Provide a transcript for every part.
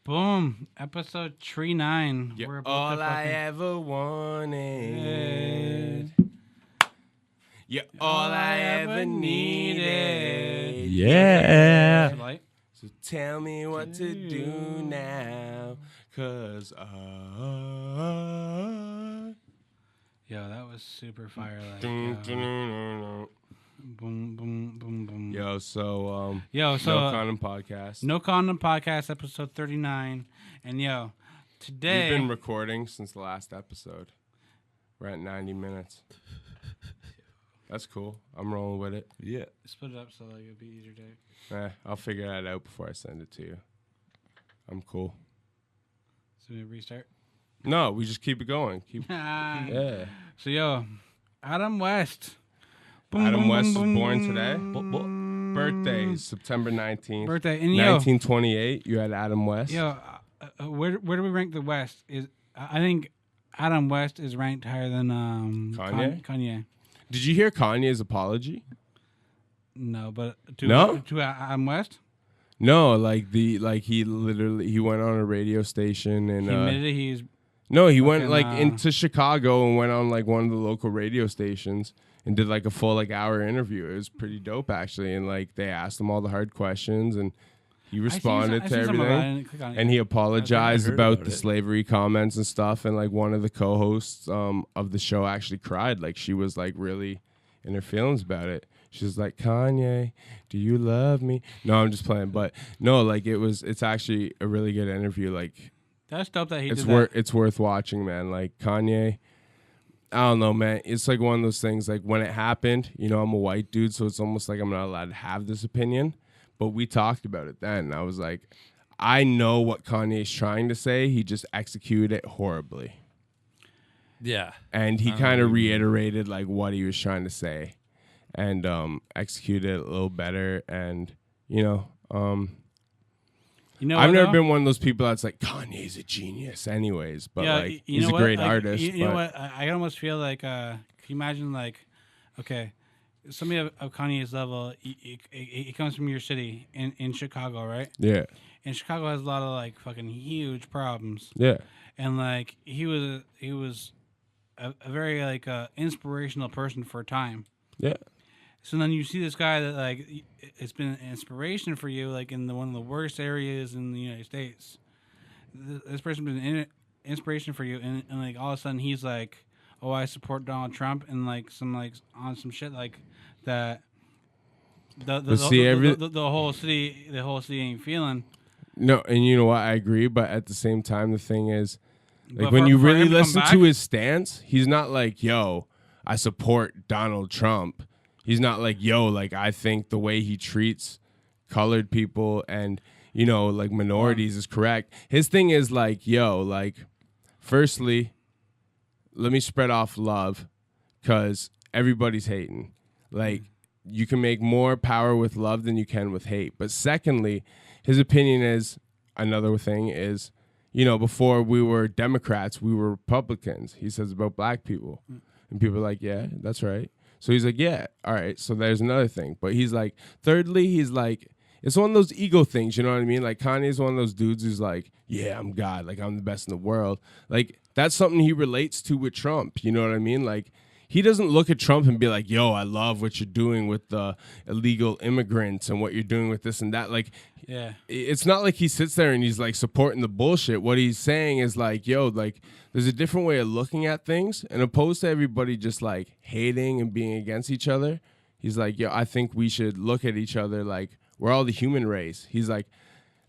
Boom. Episode 39. You're all I ever wanted. You're all I ever needed. Yeah. So tell me what to do now. Cause Yo, that was super fire. Like, boom, boom, boom, boom, boom. so No Condom Podcast. No Condom Podcast, episode 39. And yo, today... We've been recording since the last episode. We're at 90 minutes. That's cool. I'm rolling with it. Yeah. Split it up so like it'd be easier to... I'll figure that out before I send it to you. I'm cool. So we restart? No, we just keep it going. Yeah. So yo, Adam West. Boom, Adam boom, West boom, was born boom. today. Birthday, September 19th. Birthday. And yo, 1928, you had Adam West. yo, where do we rank the West? I think Adam West is ranked higher than Kanye? Kanye. Did you hear Kanye's apology? No, but No? to Adam West, No, he went on a radio station and he admitted he's he went fucking, into Chicago and went on like one of the local radio stations and did like a full hour interview. It was pretty dope actually, and like they asked him all the hard questions and he responded to everything. And he apologized about the slavery comments and stuff. And like one of the co-hosts of the show actually cried. Like she was like really in her feelings about it. She was like, Kanye, do you love me? No, I'm just playing. But no, like it's actually a really good interview. Like that's dope that he did that. It's worth watching, man. Like Kanye, I don't know, man. It's like one of those things. Like when it happened, I'm a white dude, so it's almost like I'm not allowed to have this opinion. But we talked about it then. And I was like, I know what Kanye's trying to say. He just executed it horribly. Yeah. And he kind of reiterated like what he was trying to say and executed it a little better. And, I've never been one of those people that's like, Kanye's a genius anyways. But he's a great artist. You know what? I almost feel like, can you imagine like, okay, somebody of Kanye's level, he comes from your city in Chicago, right? Yeah. And Chicago has a lot of like fucking huge problems. Yeah. And like he was a very like inspirational person for a time. Yeah. So then you see this guy that like it's been an inspiration for you, like in one of the worst areas in the United States. This person's been an inspiration for you, and like all of a sudden he's like, oh, I support Donald Trump, and like on some shit like that. The whole city ain't feeling. No, and you know what? I agree, but at the same time, the thing is, like But when for- you for really him to come listen back- to his stance, he's not like, yo, I support Donald Trump. He's not like, yo, like I think the way he treats colored people and, like minorities is correct. His thing is like, yo, like, firstly, let me spread off love because everybody's hating. Like, you can make more power with love than you can with hate. But secondly, his opinion is, another thing is, before we were Democrats, we were Republicans. He says about black people. And people are like, yeah, that's right. So he's like, yeah, all right. So there's another thing. But he's like, thirdly, he's like, it's one of those ego things, you know what I mean? Like Kanye's one of those dudes who's like, yeah, I'm God. Like I'm the best in the world. Like that's something he relates to with Trump. You know what I mean? Like he doesn't look at Trump and be like, yo, I love what you're doing with the illegal immigrants and what you're doing with this and that. Like, Yeah. it's not like he sits there and he's like supporting the bullshit. What he's saying is like, yo, like there's a different way of looking at things, and opposed to everybody just like hating and being against each other. He's like, yo, I think we should look at each other like we're all the human race. He's like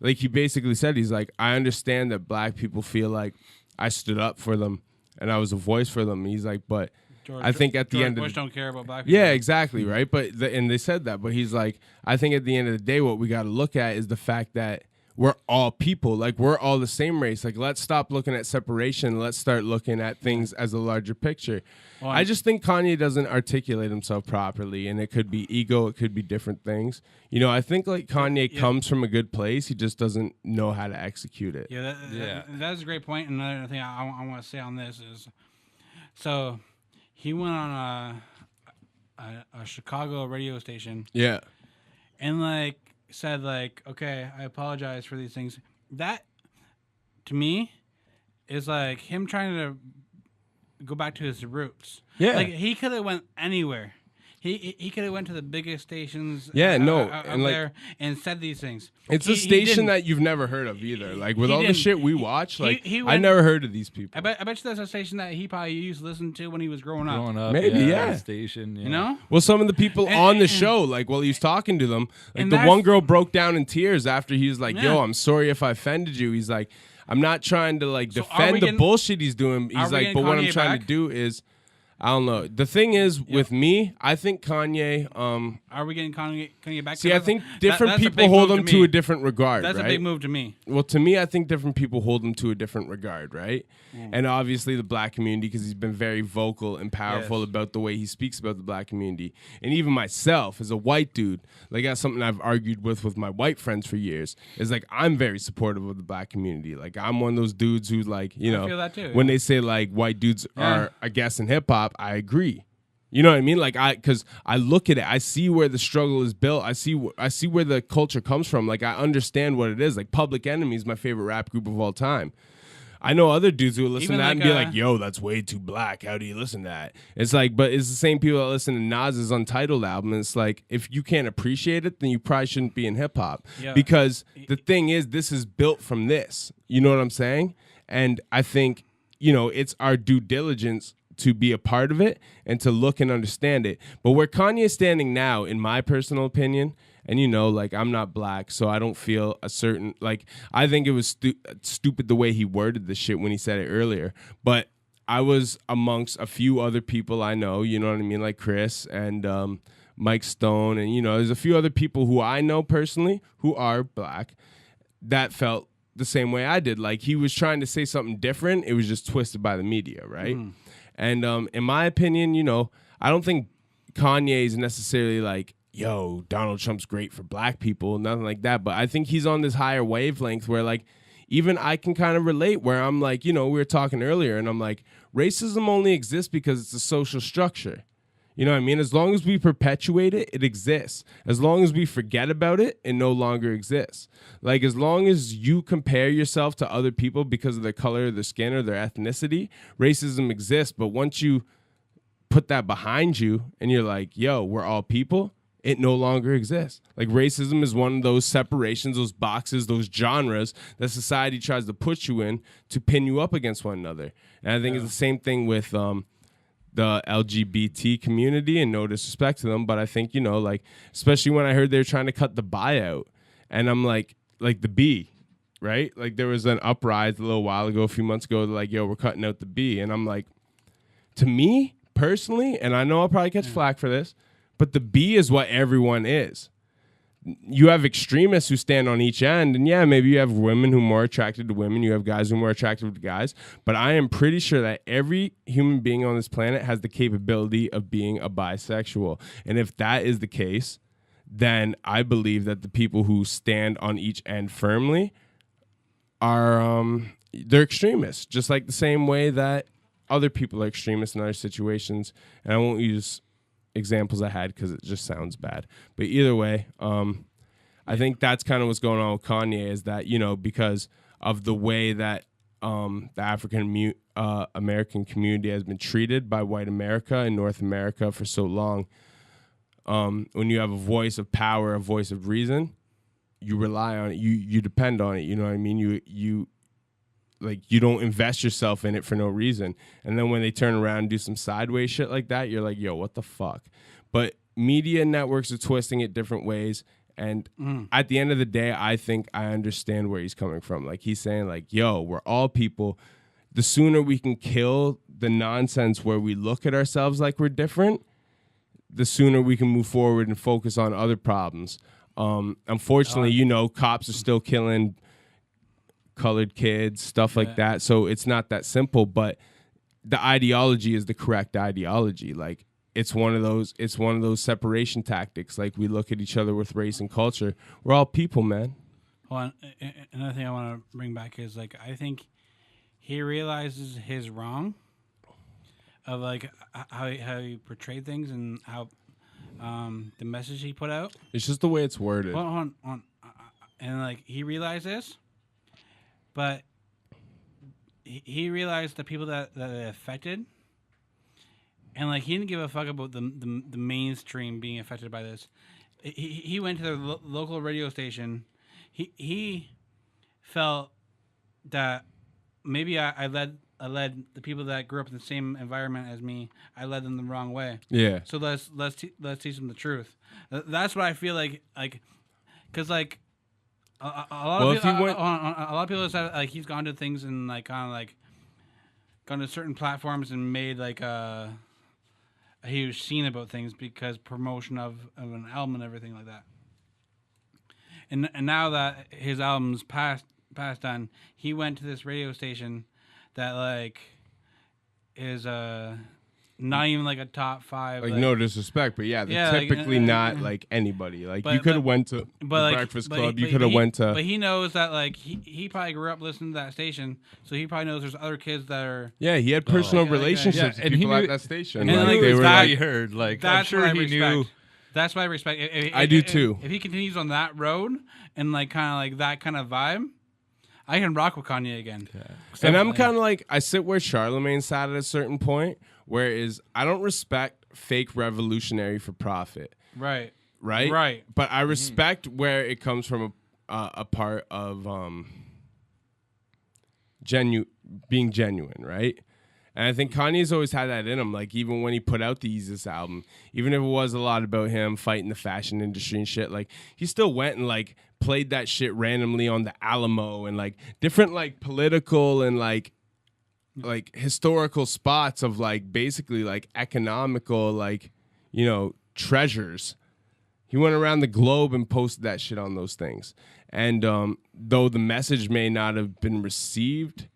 he basically said, he's like, I understand that black people feel like I stood up for them and I was a voice for them. He's like, but I think at the end of Bush don't care about black people. yeah, exactly, right? But and they said that, but he's like, I think at the end of the day, what we got to look at is the fact that we're all people, like we're all the same race. Like let's stop looking at separation. Let's start looking at things as a larger picture. Well, I just think Kanye doesn't articulate himself properly, and it could be ego, it could be different things. I think like Kanye comes from a good place. He just doesn't know how to execute it. Yeah, that's a great point. Another thing I want to say on this is, so he went on a Chicago radio station. Yeah. And like said like, okay, I apologize for these things. That to me is like him trying to go back to his roots. Yeah. Like he could have went anywhere. He could have went to the biggest stations. Yeah, no, out and, like, there and said these things. It's a station that you've never heard of either. Like with he all the didn't. shit we watch, like he I went- never heard of these people. I bet you that's a station that he probably used to listen to when he was growing up. Growing up, Maybe, yeah. that station, yeah. You know? Well, some of the people And- on the and- show, like while he was talking to them, like And the that's- one girl broke down in tears after he was like, Yeah. "Yo, I'm sorry if I offended you." He's like, "I'm not trying to like So are defend we the getting- bullshit he's doing." are He's we like, getting "But what I'm Kanye trying back? to do is, I don't know." The thing is with me, I think Kanye. Are we getting Kanye back? See, I think That- different that's a people big hold move him to to me. a different regard. That's right? a big move to me. Well, to me, I think different people hold him to a different regard, right? Mm. And obviously the black community, because he's been very vocal and powerful Yes. about the way he speaks about the black community. And even myself, as a white dude, like that's something I've argued with my white friends for years, is like I'm very supportive of the black community. Like I'm one of those dudes who's like, you know, feel that too, when yeah. they say like white dudes Yeah. are, I guess, in hip hop, I agree. You know what I mean? Like because I look at it, I see where the struggle is built. I see where the culture comes from. Like I understand what it is. Like Public Enemy is my favorite rap group of all time. I know other dudes who will listen Even to that like, and be like, "Yo, that's way too black. How do you listen to that?" It's like, but it's the same people that listen to Nas's Untitled album. And it's like, if you can't appreciate it, then you probably shouldn't be in hip hop. Yeah. Because the thing is, this is built from this. You know what I'm saying? And I think, you know, it's our due diligence to be a part of it and to look and understand it. But where Kanye's standing now, in my personal opinion, and you know, like I'm not black, so I don't feel a certain, like I think it was stupid the way he worded the shit when he said it earlier. But I was amongst a few other people I know, you know what I mean, like Chris and Mike Stone, and you know, there's a few other people who I know personally who are black that felt the same way I did. Like he was trying to say something different. It was just twisted by the media, right? And in my opinion, you know, I don't think Kanye is necessarily like, yo, Donald Trump's great for black people, nothing like that. But I think he's on this higher wavelength where like even I can kind of relate, where I'm like, you know, we were talking earlier and I'm like, racism only exists because it's a social structure. You know what I mean? As long as we perpetuate it, it exists. As long as we forget about it, it no longer exists. Like, as long as you compare yourself to other people because of their color, their skin, or their ethnicity, racism exists. But once you put that behind you and you're like, yo, we're all people, it no longer exists. Like, racism is one of those separations, those boxes, those genres that society tries to put you in to pin you up against one another. And I think it's the same thing with the LGBT community, and no disrespect to them, but I think, you know, like, especially when I heard they were trying to cut the buyout, and I'm like the B, right? Like there was an uprise a little while ago, a few months ago, like, yo, we're cutting out the B. And I'm like, to me personally, and I know I'll probably catch flack for this, but the B is what everyone is. You have extremists who stand on each end, and yeah, maybe you have women who are more attracted to women, you have guys who are more attracted to guys, but I am pretty sure that every human being on this planet has the capability of being a bisexual. And if that is the case, then I believe that the people who stand on each end firmly are they're extremists, just like the same way that other people are extremists in other situations. And I won't use examples I had because it just sounds bad. But either way, I think that's kind of what's going on with Kanye, is that, you know, because of the way that the African American community has been treated by white America and North America for so long, when you have a voice of power, a voice of reason, you rely on it, you depend on it, you know what I mean? You like, you don't invest yourself in it for no reason. And then when they turn around and do some sideways shit like that, you're like, yo, what the fuck? But media networks are twisting it different ways. And at the end of the day, I think I understand where he's coming from. Like, he's saying, like, yo, we're all people. The sooner we can kill the nonsense where we look at ourselves like we're different, the sooner we can move forward and focus on other problems. Unfortunately, you know, cops are still killing colored kids, stuff like that. So it's not that simple, but the ideology is the correct ideology. Like, it's one of those separation tactics. Like, we look at each other with race and culture. We're all people, man. Hold on. Another thing I want to bring back is, like, I think he realizes his wrong of, like, how he portrayed things and how the message he put out. It's just the way it's worded. Hold on. And, like, he realized this, but he realized the people that it affected, and like he didn't give a fuck about the mainstream being affected by this. He went to the local radio station. He felt that maybe I led the people that grew up in the same environment as me. I led them the wrong way. Yeah. So let's teach them the truth. That's what I feel like, because like a lot of people, a lot of people said like he's gone to things and like kind of like gone to certain platforms and made like a huge scene about things because promotion of an album and everything like that. And now that his album's passed on, he went to this radio station that like is not even like a top 5. Like no disrespect, but yeah, they're typically not like anybody. Like you could have went to the Breakfast Club. You could have went to. But he knows that like he probably grew up listening to that station, so he probably knows there's other kids that are. Yeah, he had personal relationships with people at that station. And like they were like, he heard. Like I'm sure he knew. That's what I respect. I do too. If he continues on that road and like kind of like that kind of vibe, I can rock with Kanye again. Yeah. And I'm kind of like, I sit where Charlemagne sat at a certain point, whereas I don't respect fake revolutionary for profit. Right. But I respect where it comes from a part of being genuine, right? And I think Kanye's always had that in him. Like, even when he put out the Yeezus album, even if it was a lot about him fighting the fashion industry and shit, like, he still went and, like, played that shit randomly on the Alamo and, like, different, like, political and, like historical spots of, like, basically, like, economical, like, you know, treasures. He went around the globe and posted that shit on those things. And though the message may not have been received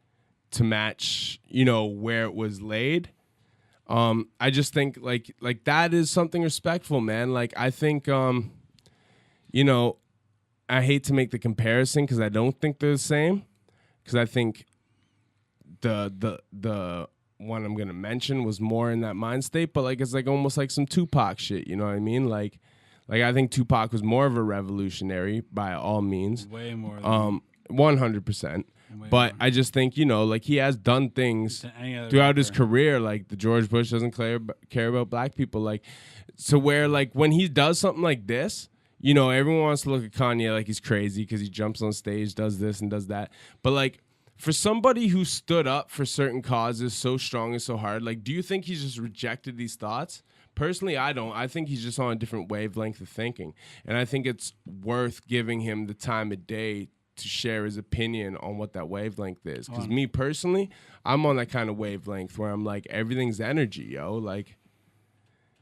to match, you know, where it was laid, I just think like that is something respectful, man. Like I think, you know, I hate to make the comparison because I don't think they're the same. Because I think the one I'm gonna mention was more in that mind state, but like it's like almost like some Tupac shit. You know what I mean? Like I think Tupac was more of a revolutionary by all means. Way more. 100%. But I just think, you know, like he has done things throughout his career, like the George Bush doesn't care about black people, like so where like when he does something like this, you know, everyone wants to look at Kanye like he's crazy because he jumps on stage, does this and does that. But like for somebody who stood up for certain causes so strong and so hard, like do you think he's just rejected these thoughts? Personally, I don't. I think he's just on a different wavelength of thinking. And I think it's worth giving him the time of day to share his opinion on what that wavelength is. Because me personally, I'm on that kind of wavelength where I'm like, everything's energy, yo. Like,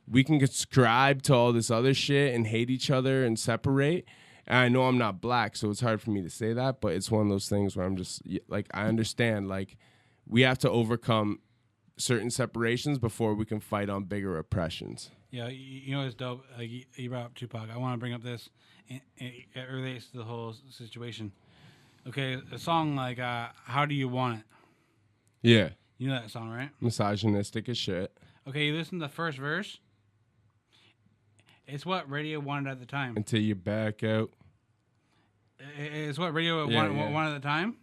we can subscribe to all this other shit and hate each other and separate. And I know I'm not black, so it's hard for me to say that, but it's one of those things where I'm just, like, I understand, like, we have to overcome certain separations before we can fight on bigger oppressions. Yeah, you know what's dope? Like, you brought up Tupac. I want to bring up this. It relates to the whole situation. Okay, a song like How Do You Want It? Yeah. You know that song, right? Misogynistic as shit. Okay, you listen to the first verse. It's what radio wanted at the time. Until you back out. It's what radio wanted at the time.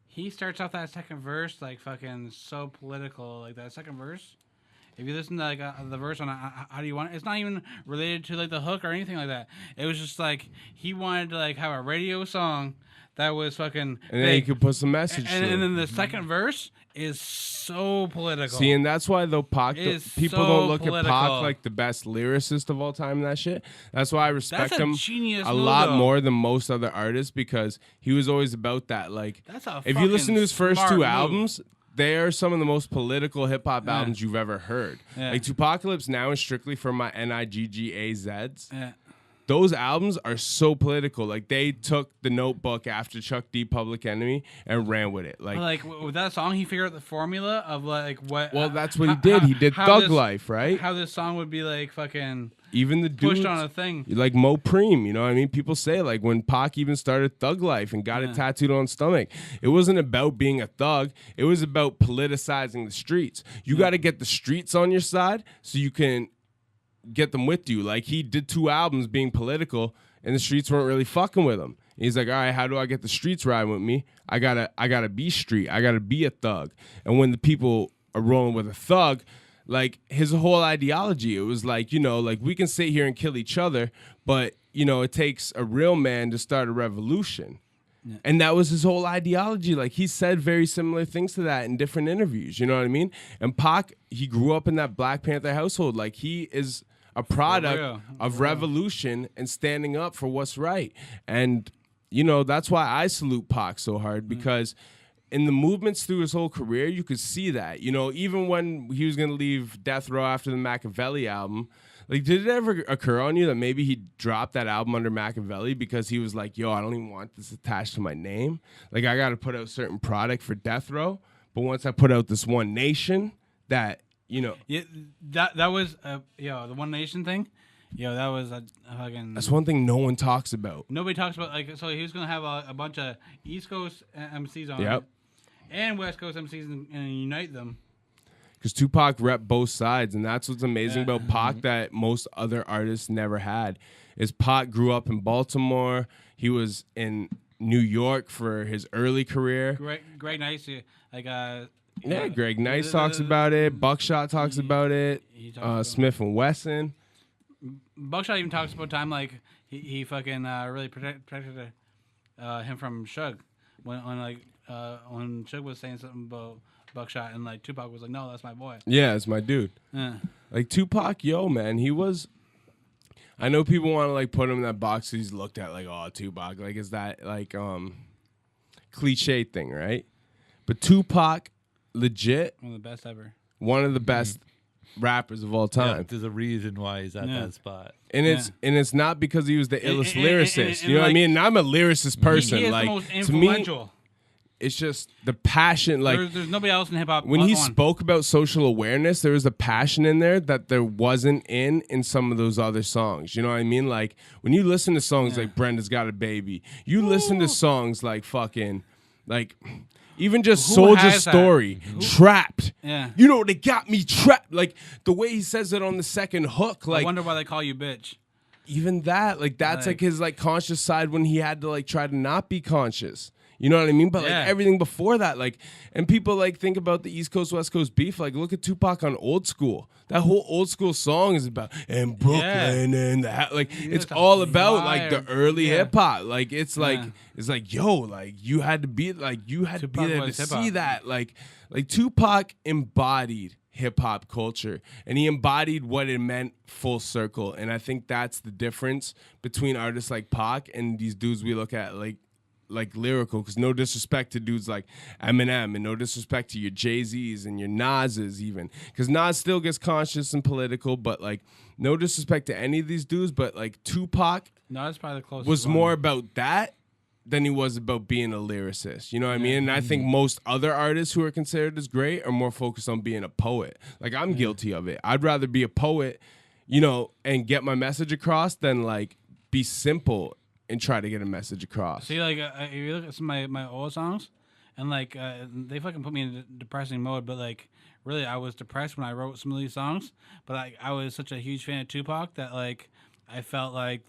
He starts off that second verse like fucking so political. Like that second verse. If you listen to like the verse on How Do You Want It, it's not even related to like the hook or anything like that. It was just like he wanted to like have a radio song that was fucking. And then you could put some message. And then the second verse is so political. See, and that's why though people don't look political. at Pac like the best lyricist of all time and that shit. That's why I respect him a lot more than most other artists because he was always about that. Like, if you listen to his first two albums, they are some of the most political hip hop albums you've ever heard. Yeah. Like Tupacalypse Now and Strictly for My NIGGAZs. Yeah. Those albums are so political. Like they took the Notebook after Chuck D, Public Enemy, and ran with it. Like with that song, he figured out the formula of like what. Well, that's what he did. He did Thug Life, right? How this song would be like fucking. Even the dudes, pushed on a thing. Like Mo Preem, you know what I mean? People say like when Pac even started Thug Life and got it tattooed on his stomach, it wasn't about being a thug. It was about politicizing the streets. You got to get the streets on your side so you can get them with you. Like he did 2 albums being political and the streets weren't really fucking with him. And he's like, all right, how do I get the streets riding with me? I gotta be street. I gotta be a thug. And when the people are rolling with a thug, like his whole ideology, it was like, you know, like we can sit here and kill each other, but you know, it takes a real man to start a revolution. Yeah. And that was his whole ideology. Like he said very similar things to that in different interviews. You know what I mean? And Pac, he grew up in that Black Panther household. Like he is a product of revolution and standing up for what's right. And, you know, that's why I salute Pac so hard, because in the movements through his whole career, you could see that. You know, even when he was going to leave Death Row after the Machiavelli album, like, did it ever occur on you that maybe he dropped that album under Machiavelli because he was like, yo, I don't even want this attached to my name. Like, I got to put out certain product for Death Row. But once I put out this One Nation, that, you know. Yeah, that was, the One Nation thing. That was a fucking. That's one thing no one talks about. Nobody talks about, like, so he was going to have a bunch of East Coast MCs on it and West Coast MCs and unite them. Because Tupac rep both sides, and that's what's amazing about Pac that most other artists never had. Is Pac grew up in Baltimore. He was in New York for his early career. Greg Nice, Greg Nice talks about it. Buckshot talks about it. Smith and Wesson. Buckshot even talks about time like he fucking really protected him from Suge when Suge was saying something about Buckshot, and like Tupac was like, no, that's my boy. Yeah, it's my dude. Like Tupac, man, he was. I know people want to like put him in that box. He's looked at like, oh, Tupac, like is that like cliche thing, right? But Tupac, legit, one of the best ever. One of the best rappers of all time. Yeah, there's a reason why he's at that spot. And it's not because he was the illest lyricist. You know what I mean? And I'm a lyricist person. He is like the most influential. To me, it's just the passion. Like there's nobody else in hip hop. When he spoke about social awareness, there was a passion in there that there wasn't in some of those other songs. You know what I mean? Like when you listen to songs like Brenda's Got a Baby, you listen to songs like fucking like even just Soulja Story, Trapped. Yeah. You know, they got me trapped. Like the way he says it on the second hook. Like I wonder why they call you bitch. Even that, like that's like his like conscious side when he had to like try to not be conscious. You know what I mean? But like everything before that, like, and people like think about the East Coast, West Coast beef. Like, look at Tupac on Old School. That whole Old School song is about and Brooklyn and that. Like, it's all about like the early hip hop. Like, it's like yo, like you had to be like you had to be there to see that. Like Tupac embodied hip hop culture, and he embodied what it meant full circle. And I think that's the difference between artists like Pac and these dudes we look at like lyrical, because no disrespect to dudes like Eminem and no disrespect to your Jay-Z's and your Nas's even, because Nas still gets conscious and political, but like no disrespect to any of these dudes, but like Tupac Nas probably the closest was one. more about that than he was about being a lyricist. You know what I mean? And I think most other artists who are considered as great are more focused on being a poet. Like I'm guilty of it. I'd rather be a poet, you know, and get my message across than like be simple and try to get a message across. See, like, if you look at some of my old songs, and, like, they fucking put me in a depressing mode, but, like, really, I was depressed when I wrote some of these songs, but, like, I was such a huge fan of Tupac that, like, I felt like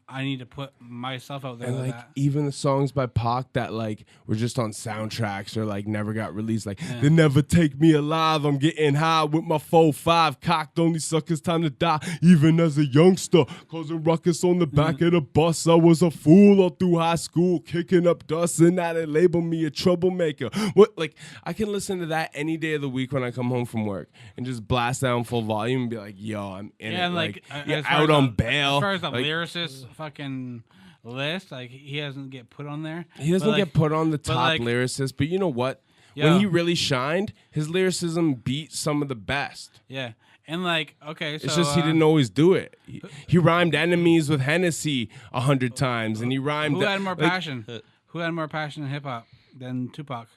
I need to put myself out there. And like that. Even the songs by Pac that like were just on soundtracks or like never got released, like They Never Take Me Alive, I'm getting high with my 4-5 cocked, only suckers time to die. Even as a youngster, causing ruckus on the back of the bus. I was a fool all through high school, kicking up dust, and now they label me a troublemaker. What, like I can listen to that any day of the week when I come home from work and just blast down full volume and be like, yo, I'm in it. And like out on bail. As far as the like, lyricist fucking list, like he doesn't get put on there. He doesn't get put on the top lyricist, but you know what? When he really shined, his lyricism beat some of the best. Yeah. And like, okay, so it's just he didn't always do it. He rhymed enemies with Hennessy 100 times, and he rhymed. Who had more passion? Who had more passion in hip hop than Tupac?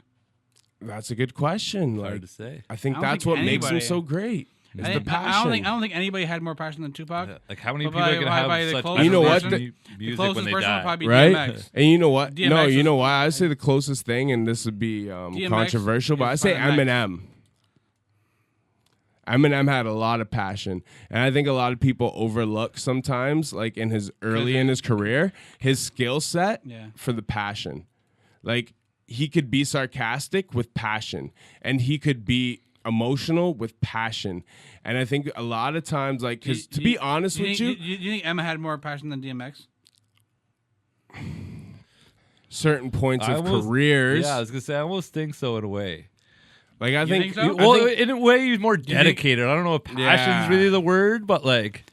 That's a good question. Hard to say. I think that's what makes him so great. Is the passion. I don't think anybody had more passion than Tupac. Like how many people are gonna have such you know what? music when they die? Would probably be right? DMX. And you know what? DMX No, you know why? I say the closest thing, and this would be controversial, but I say Eminem. Eminem had a lot of passion, and I think a lot of people overlook sometimes, like in his career, his skill set for the passion. Like he could be sarcastic with passion, and he could be emotional with passion. And I think a lot of times, like, because to be honest with you, do you think Emma had more passion than DMX? Certain points of careers. Yeah, I was gonna say I almost think so in a way. Like I think, so? In a way, he's more dedicated. I don't know if passion's really the word, but like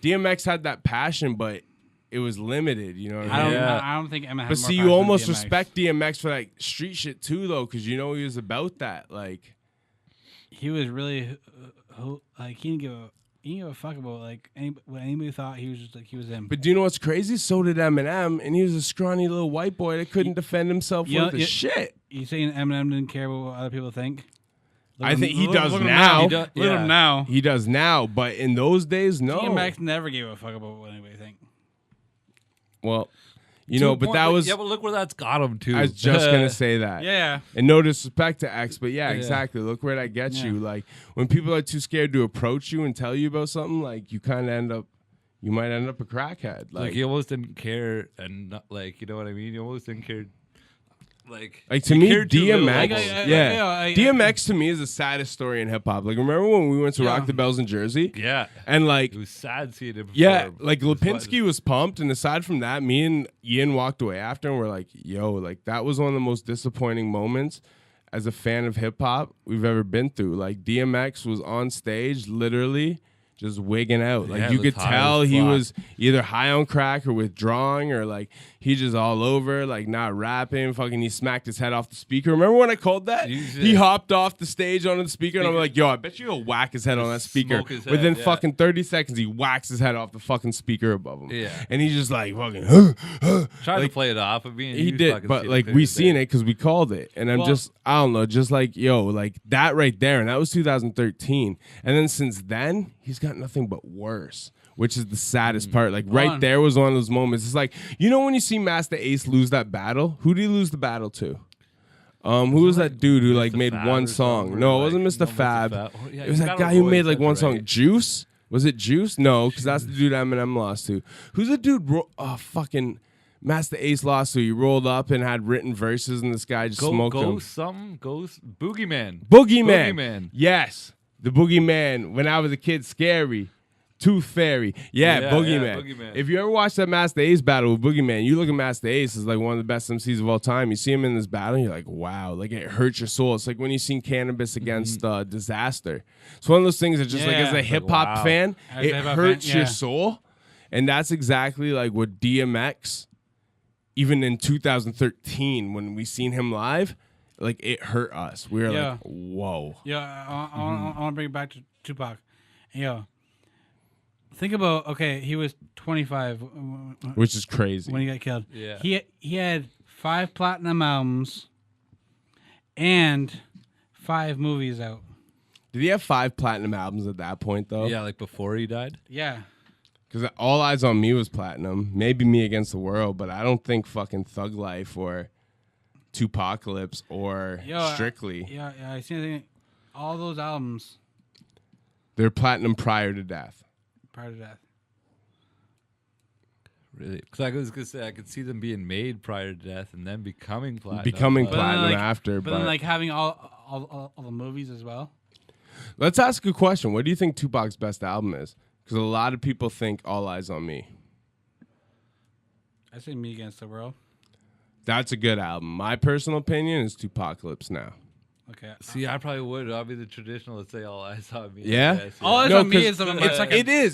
DMX had that passion, but it was limited. You know what I mean? I don't think Emma had But more see, passion you almost than DMX. respect DMX for like street shit too, though, because you know he was about that. Like he was really like he didn't give a fuck about like what anybody thought. He was just like he was him. But do you know what's crazy? So did Eminem, and he was a scrawny little white boy that couldn't defend himself with the shit. You saying Eminem didn't care about what other people think? I think he does now. Look at him now. He does now, but in those days, no. DMX never gave a fuck about what anybody think. Well, you know, but that was. Yeah, but look where that's got him to. I was just gonna say that. Yeah. And no disrespect to X, but yeah, exactly. Look where that gets you. Like when people are too scared to approach you and tell you about something, like you kind of you might end up a crackhead. Like he almost didn't care, and not, like you know what I mean. He almost didn't care. Like to me, DMX, DMX to me is the saddest story in hip hop. Like remember when we went to Rock the Bells in Jersey? Yeah, and like it was sad seeing him. Yeah, like Lipinski was pumped, and aside from that, me and Ian walked away after, and we're like, "Yo, like that was one of the most disappointing moments as a fan of hip hop we've ever been through." Like DMX was on stage, literally just wigging out. Like you could tell he was either high on crack or withdrawing, or like he just all over, like not rapping. Fucking, he smacked his head off the speaker. Remember when I called that? He hopped off the stage onto the speaker, and I'm like, yo, I bet you he'll whack his head on that speaker. Within fucking 30 seconds, he whacks his head off the fucking speaker above him. Yeah. And he's just like fucking trying to play it off. I mean, he did, but like we seen it because we called it, and I'm I don't know, just like yo, like that right there, and that was 2013, and then since then he's got nothing but worse, which is the saddest part. Like right there was one of those moments. It's like, you know when you see Master Ace lose that battle, who did he lose the battle to? Who was that dude who like made one song? No, it wasn't Mr. Fab. It was that guy who made like one song. Juice? Was it Juice? No, because that's the dude Eminem lost to. Who's the dude? Fucking Master Ace lost to. He rolled up and had written verses, and this guy just smoked him. Boogeyman. Yes, the Boogeyman. When I was a kid, scary. Tooth Fairy. Yeah, Boogeyman. If you ever watch that Master Ace battle with Boogeyman, you look at Master Ace as like one of the best MCs of all time. You see him in this battle, and you're like, wow, like it hurts your soul. It's like when you seen Cannabis against Disaster. It's one of those things that just like as a hip hop fan, it hurts your soul. And that's exactly like what DMX, even in 2013, when we seen him live, like it hurt us. We were like, whoa. Yeah, I want to bring it back to Tupac. Think about, okay, he was 25. Which is crazy. When he got killed. Yeah. He had 5 platinum albums and 5 movies out. Did he have 5 platinum albums at that point, though? Yeah, like before he died? Yeah. Because All Eyes on Me was platinum. Maybe Me Against the World, but I don't think fucking Thug Life or Tupacalypse or Strictly. Yeah, I see all those albums. They're platinum prior to death. Really? Because I was gonna say I could see them being made prior to death and then becoming platinum. Platinum after, but then like having all the movies as well. Let's ask a question. What do you think Tupac's best album is? Because a lot of people think All Eyes on Me. I say Me Against the World. That's a good album. My personal opinion is Tupacalypse Now. Okay. See, I probably would. I'll be the traditional that say All Eyes on Me. Yeah? All Eyes on Me is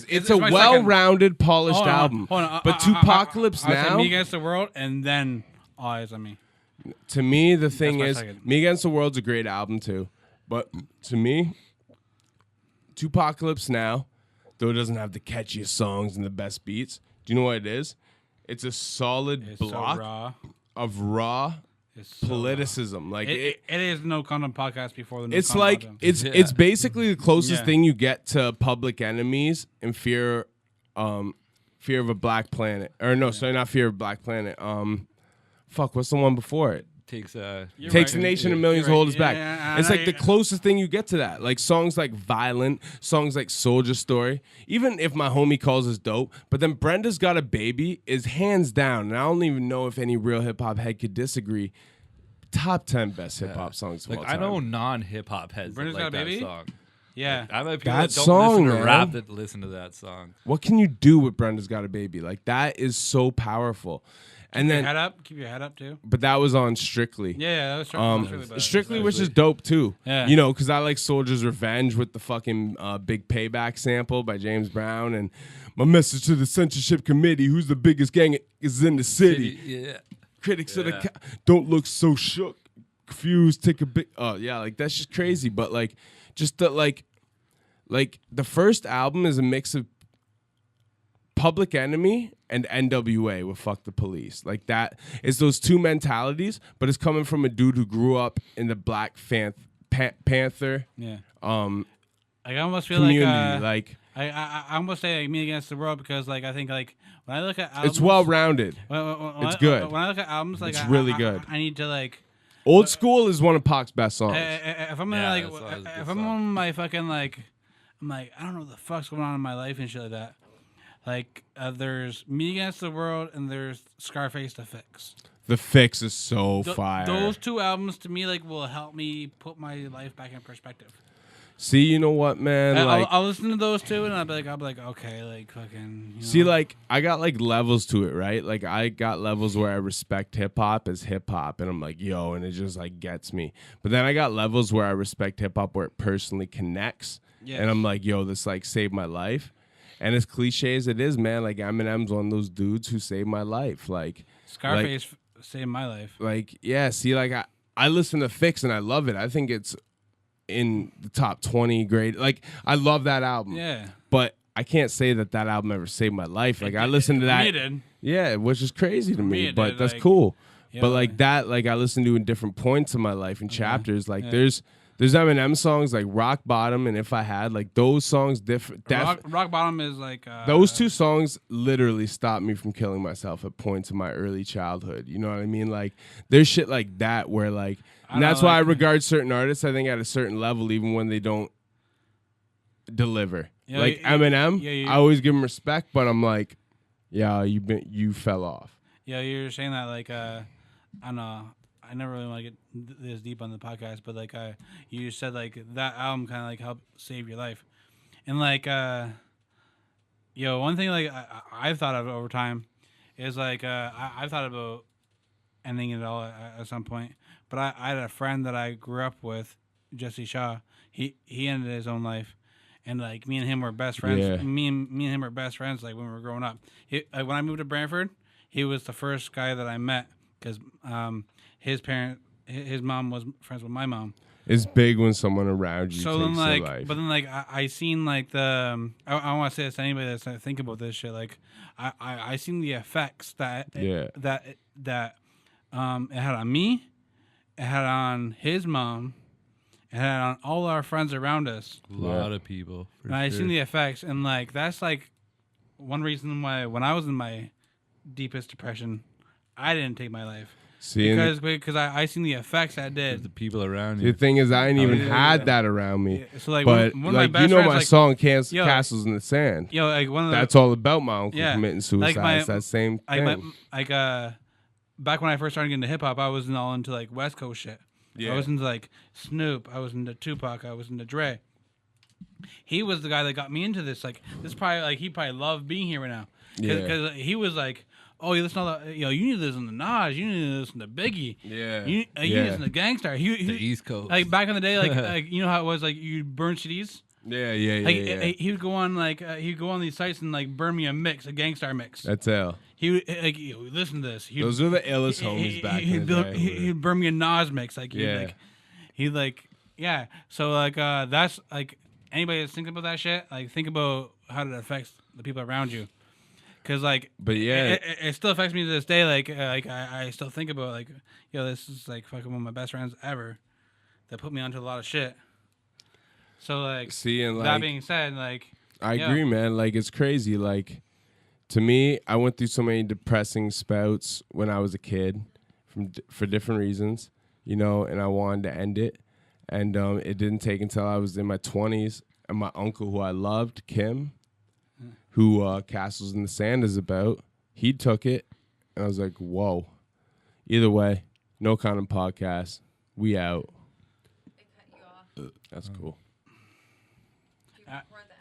it's a well-rounded, polished album. Hold on. But Tupacalypse Now... I say Me Against the World and then All Eyes on Me. To me, the thing is, Me Against the World's a great album too. But to me, Tupacalypse Now, though it doesn't have the catchiest songs and the best beats, do you know what it is? It's a solid block of raw politicism. Like it is No Condom Podcast before the No It's Condom like podcast. it's basically the closest thing you get to Public Enemies and Fear of a Black Planet. Or no, sorry, not Fear of a Black Planet. What's the one before it? takes Takes a nation of millions to hold us back. It's like the closest thing you get to that. Like songs like Violent, songs like Soldier Story, even if my homie calls us dope, but then Brenda's Got a Baby is hands down, and I don't even know if any real hip hop head could disagree, top 10 best hip hop songs of all time. I know non-hip hop heads Brenda's that like Got a that Baby? song. Yeah. I have people That that don't song, listen to rap man. that listen to that song. What can you do with Brenda's Got a Baby? Like that is so powerful. And Keep then your head up. Keep your head up too. but that was on Strictly. Yeah, that was Strictly. But Strictly, which is dope too. Yeah. You know, because I like Soldier's Revenge with the fucking Big Payback sample by James Brown, and my message to the censorship committee: who's the biggest gang is in the city? Yeah. Critics of the don't look so shook, confused. Take a big. Oh yeah, like that's just crazy. But like, just the like the first album is a mix of Public Enemy and NWA with Fuck the Police. Like that is those two mentalities, but it's coming from a dude who grew up in the Black Panther yeah. um I almost feel community. like I almost say like Me Against the World because like I think like when I look at albums, it's well rounded. It's good. When I look at albums, like It's really good. I need to like Old School is one of Pac's best songs. if I'm gonna Yeah, that song is a good if I'm song. on my fucking like I'm like I don't know what the fuck's going on in my life and shit like that. Like there's Me Against the World and there's Scarface The Fix. The Fix is so fire. Those two albums to me like will help me put my life back in perspective. See, you know what, man? I'll listen to those two and I'll be like, okay, like fucking. You know. See, like I got like levels to it, right? Like I got levels where I respect hip hop as hip hop, and I'm like, yo, and it just like gets me. But then I got levels where I respect hip hop where it personally connects, and I'm like, yo, this like saved my life. And as cliche as it is, man, like Eminem's one of those dudes who saved my life. Like Scarface saved my life. Like yeah, see, like I listen to Fix and I love it. I think it's in the top 20 grade. Like I love that album. Yeah. But I can't say that album ever saved my life. Like I listened to that. Me did. Yeah, which is crazy to me, it but did, that's like, cool. yeah, But like that, like I listened to in different points of my life and chapters. Like there's Eminem songs like Rock Bottom and If I Had, like those songs different. Rock Bottom is like Those two songs literally stopped me from killing myself at points in my early childhood. You know what I mean? Like there's shit like that where like, and that's why I regard certain artists, I think, at a certain level, even when they don't deliver. Like Eminem, I always give him respect, but I'm like, yeah, you fell off. Yeah, you're saying that like I don't know. I never really want to get this deep on the podcast, but like you said like that album kind of like helped save your life, and like one thing like I've thought of over time is like I've thought about ending it all at some point, but I had a friend that I grew up with, Jesse Shaw. He ended his own life, and like me and him were best friends. Yeah. Me and him were best friends like when we were growing up. When I moved to Brantford, he was the first guy that I met because his mom was friends with my mom. It's big when someone around you So takes then, like, their life. but then, like, I seen like the I don't want to say this to anybody that's think about this shit. Like, I seen the effects that it had on me, it had on his mom, it had on all our friends around us. A lot of people. And I seen the effects, and like that's like one reason why when I was in my deepest depression, I didn't take my life. See, Because I seen the effects I did. The people around you. the thing is, I ain't even had that around me. Yeah, so like, but one of like my best you know, friends, my like, song yo, "Castles in the Sand." Like one of the, That's all about my uncle Yeah. committing suicide. Like It's that same thing. Back when I first started getting into hip hop, I was all into like West Coast shit. Yeah. I was into like Snoop. I was into Tupac. I was into Dre. He was the guy that got me into this. Like this, probably like he probably loved being here right now. Because he was like, oh, you listen to all the, you need to listen to Nas. You need to listen to Biggie. Yeah. You need to listen to Gangstar. The East Coast. Like back in the day, like you know how it was like you burn CDs. Yeah. He would go on he'd go on these sites and like burn me a Gangstar mix. That's L. He would like listen to this. Those are the illest homies back in the day. He'd burn me a Nas mix. Like So like that's like anybody that's thinking about that shit. Like think about how it affects the people around you. Cause like, but yeah, it still affects me to this day. Like I still think about like, this is like fucking one of my best friends ever, that put me onto a lot of shit. So like, that being said, like, I agree, man. Like it's crazy. Like to me, I went through so many depressing spouts when I was a kid. for different reasons, you know, and I wanted to end it. And it didn't take until I was in my 20s, and my uncle, who I loved, Kim, who Castles in the Sand is about, he took it, and I was like, whoa. Either way, No Condom Podcast, we out. It cut you off. That's cool. Do you record the